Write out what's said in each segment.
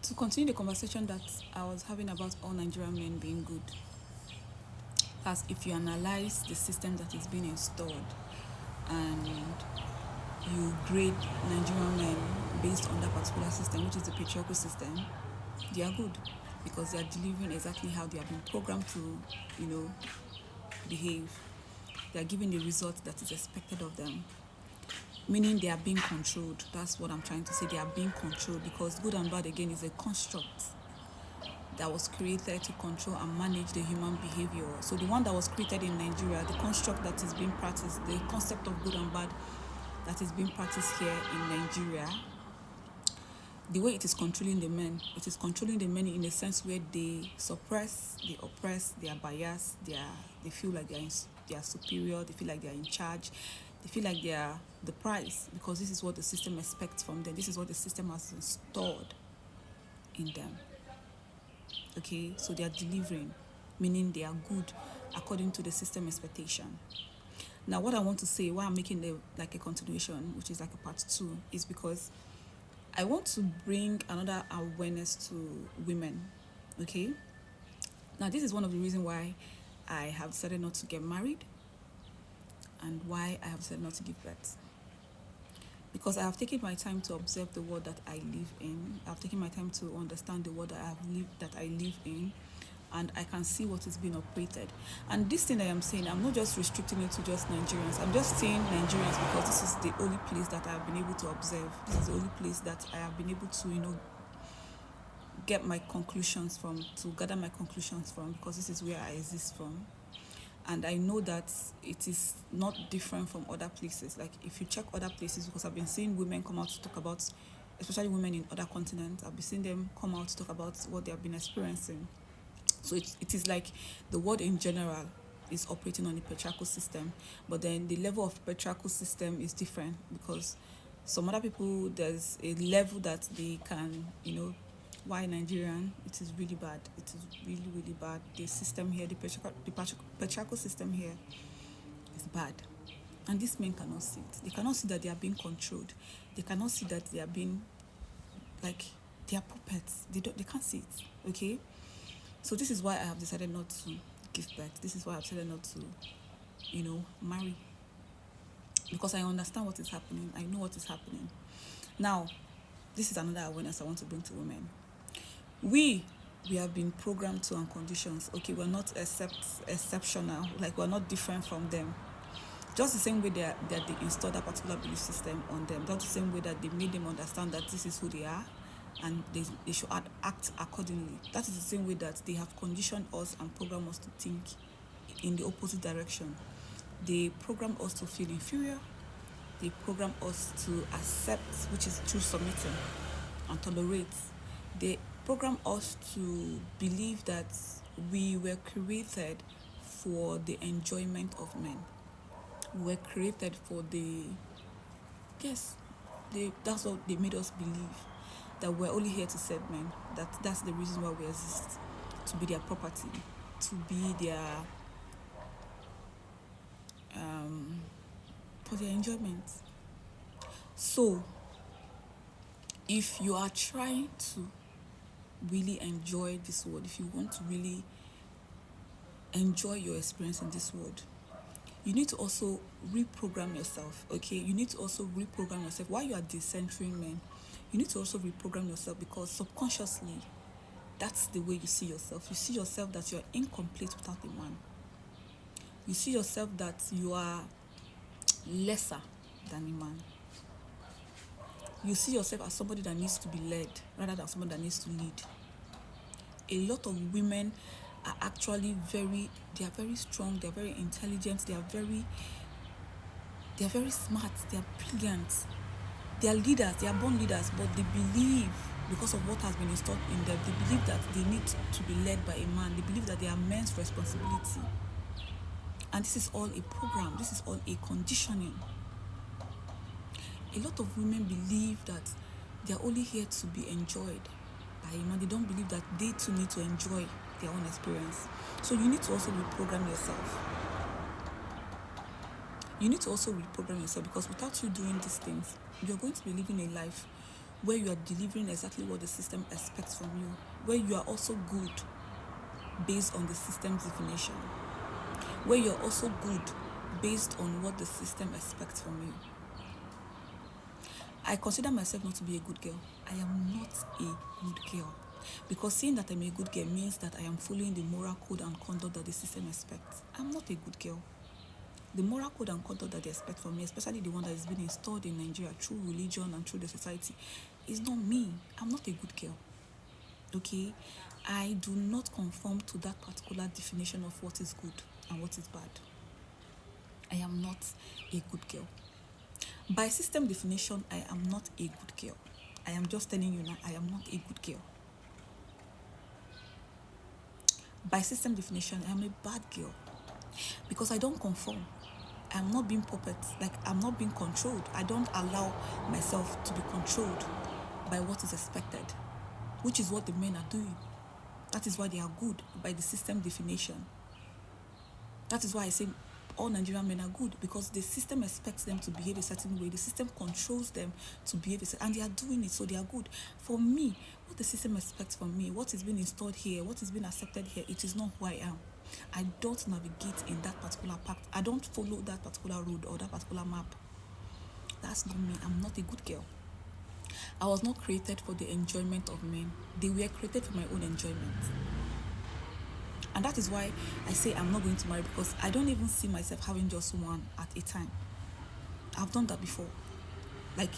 To continue the conversation that I was having about all Nigerian men being good, as if you analyze the system that is being installed and you grade Nigerian men based on that particular system, which is the patriarchal system, they are good because they are delivering exactly how they have been programmed to, you know, behave. They are giving the result that is expected of them, meaning they are being controlled. That's what I'm trying to say. They are being controlled because good and bad, again, is a construct that was created to control and manage the human behavior. So the one that was created in Nigeria, the construct that is being practiced, the concept of good and bad that is being practiced here in Nigeria, the way it is controlling the men, it is controlling the men in a sense where they suppress, they oppress, they are biased, they feel like they are superior, they feel like they are in charge, they feel like they are the prize because this is what the system expects from them. This is what the system has installed in them. Okay, so they are delivering, meaning they are good according to the system expectation. Now, what I want to say, why I'm making like a continuation, which is like a part two, is because I want to bring another awareness to women. Okay, now this is one of the reasons why I have decided not to get married and why I have decided not to give birth. Because I have taken my time to observe the world that I live in. I've taken my time to understand the world that I live in, and I can see what is being operated. And this thing I am saying, I'm not just restricting it to just Nigerians. I'm just saying Nigerians because this is the only place that I have been able to observe. This is the only place that I have been able to, get my conclusions from, to gather my conclusions from, because this is where I exist from. And I know that it is not different from other places. Like if you check other places, because I've been seeing women come out to talk about, especially women in other continents, I've been seeing them come out to talk about what they have been experiencing. So it is like the world in general is operating on the patriarchal system, but then the level of patriarchal system is different because some other people, there's a level that they can, why Nigerian, it is really bad. It is really, really bad. The system here, the patriarchal system here is bad. And these men cannot see it. They cannot see that they are being controlled. They cannot see that they are being, like, they are puppets. They can't see it, okay? So this is why I have decided not to give birth. This is why I've decided not to, marry. Because I understand what is happening. I know what is happening. Now, this is another awareness I want to bring to women. We have been programmed to on conditions. Okay, we're not exceptional. Like we're not different from them. Just the same way that they installed that particular belief system on them. Just the same way that they made them understand that this is who they are and they should act accordingly. That is the same way that they have conditioned us and programmed us to think in the opposite direction. They program us to feel inferior. They program us to accept, which is through submitting, and tolerate. They program us to believe that we were created for the enjoyment of men. We were created for that's what they made us believe, that we're only here to serve men. That's the reason why we exist, to be their property, to be their for their enjoyment. So if you are trying to really enjoy this world, if you want to really enjoy your experience in this world, you need to also reprogram yourself, okay? You need to also reprogram yourself. While you are decentering men, you need to also reprogram yourself, because subconsciously, that's the way you see yourself. You see yourself that you're incomplete without a man. You see yourself that you are lesser than a man. You see yourself as somebody that needs to be led rather than somebody that needs to lead. A lot of women are actually very strong, they're very intelligent, they are very smart, they are brilliant. They are leaders, they are born leaders, but they believe, because of what has been installed in them, they believe that they need to be led by a man. They believe that they are men's responsibility. And this is all a program, this is all a conditioning. A lot of women believe that they are only here to be enjoyed by a man. They don't believe that they too need to enjoy their own experience. So you need to also reprogram yourself. You need to also reprogram yourself, because without you doing these things, you're going to be living a life where you are delivering exactly what the system expects from you, where you are also good based on the system's definition, where you're also good based on what the system expects from you. I consider myself not to be a good girl. I am not a good girl. Because saying that I'm a good girl means that I am following the moral code and conduct that the system expects. I'm not a good girl. The moral code and conduct that they expect from me, especially the one that is being installed in Nigeria through religion and through the society, is not me. I'm not a good girl. Okay? I do not conform to that particular definition of what is good and what is bad. I am not a good girl. By system definition, I am not a good girl. I am just telling you now, I am not a good girl. By system definition, I am a bad girl because I don't conform. I'm not being puppet, like I'm not being controlled. I don't allow myself to be controlled by what is expected, which is what the men are doing. That is why they are good by the system definition. That is why I say all Nigerian men are good, because the system expects them to behave a certain way. The system controls them to behave a certain, and they are doing it, so they are good. For me, what the system expects from me, what is being installed here, what is being accepted here, it is not who I am. I don't navigate in that particular path. I don't follow that particular road or that particular map. That's not me. I'm not a good girl. I was not created for the enjoyment of men. They were created for my own enjoyment. And that is why I say I'm not going to marry, because I don't even see myself having just one at a time. I've done that before. Like,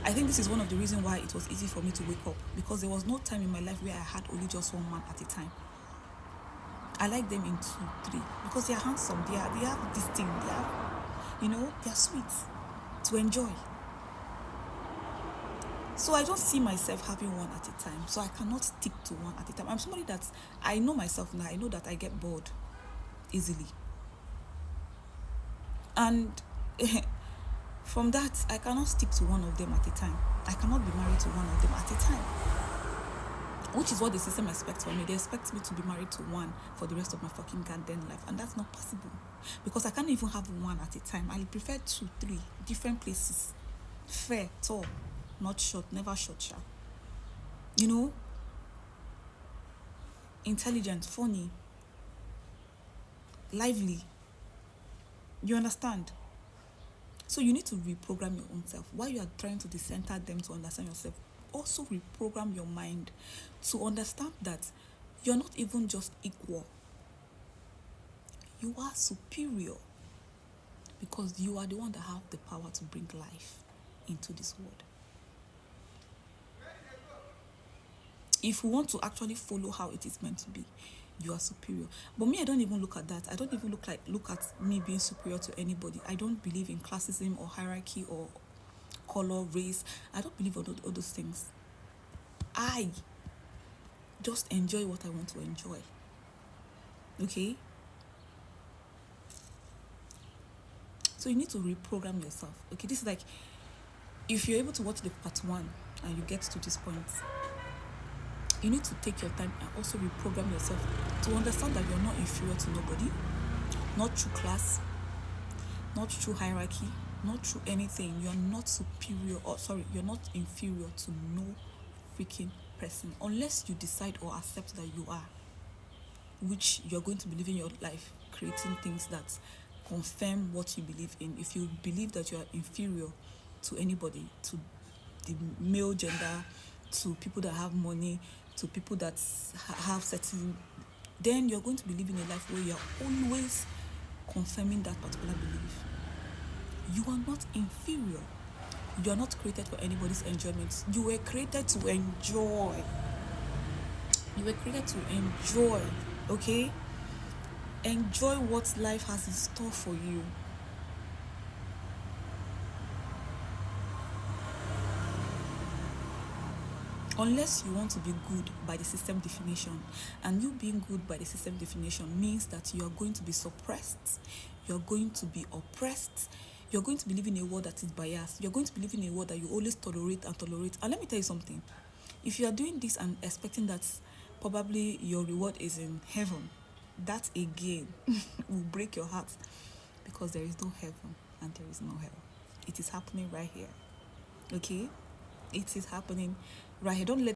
I think this is one of the reasons why it was easy for me to wake up, because there was no time in my life where I had only just one man at a time. I like them in 2, 3, because they are handsome. They have this thing. They have, they are sweet to enjoy. So I don't see myself having one at a time. So I cannot stick to one at a time. I'm somebody that, I know myself now. I know that I get bored easily. And from that, I cannot stick to one of them at a time. I cannot be married to one of them at a time, which is what the system expects from me. They expect me to be married to one for the rest of my fucking goddamn life, and that's not possible, because I can't even have one at a time. I prefer 2, 3 different places. Fair, tall, not short, never short, sharp. Intelligent, funny, lively. You understand? So you need to reprogram your own self. While you are trying to decenter them to understand yourself, also reprogram your mind to understand that you're not even just equal. You are superior, because you are the one that have the power to bring life into this world. If we want to actually follow how it is meant to be, you are superior. But me, I don't even look at that. I don't even look at me being superior to anybody. I don't believe in classism or hierarchy or color, race. I don't believe in all those things. I just enjoy what I want to enjoy. Okay? So you need to reprogram yourself. Okay, this is like, if you're able to watch the part 1 and you get to this point, you need to take your time and also reprogram yourself to understand that you're not inferior to nobody, not through class, not through hierarchy, not through anything. You're not superior, you're not inferior to no freaking person, unless you decide or accept that you are, which you're going to be living your life creating things that confirm what you believe in. If you believe that you are inferior to anybody, to the male gender, to people that have money, to people that have certain, then you're going to be living a life where you're always confirming that particular belief. You are not inferior. You are not created for anybody's enjoyment. You were created to enjoy. You were created to enjoy, okay? Enjoy what life has in store for you. Unless you want to be good by the system definition, and you being good by the system definition means that you are going to be suppressed, you're going to be oppressed, you're going to be living in a world that is biased, you're going to be living in a world that you always tolerate. And let me tell you something, if you are doing this and expecting that probably your reward is in heaven, that again will break your heart, because there is no heaven and there is no hell. It is happening right here. Okay? It is happening right here. Don't let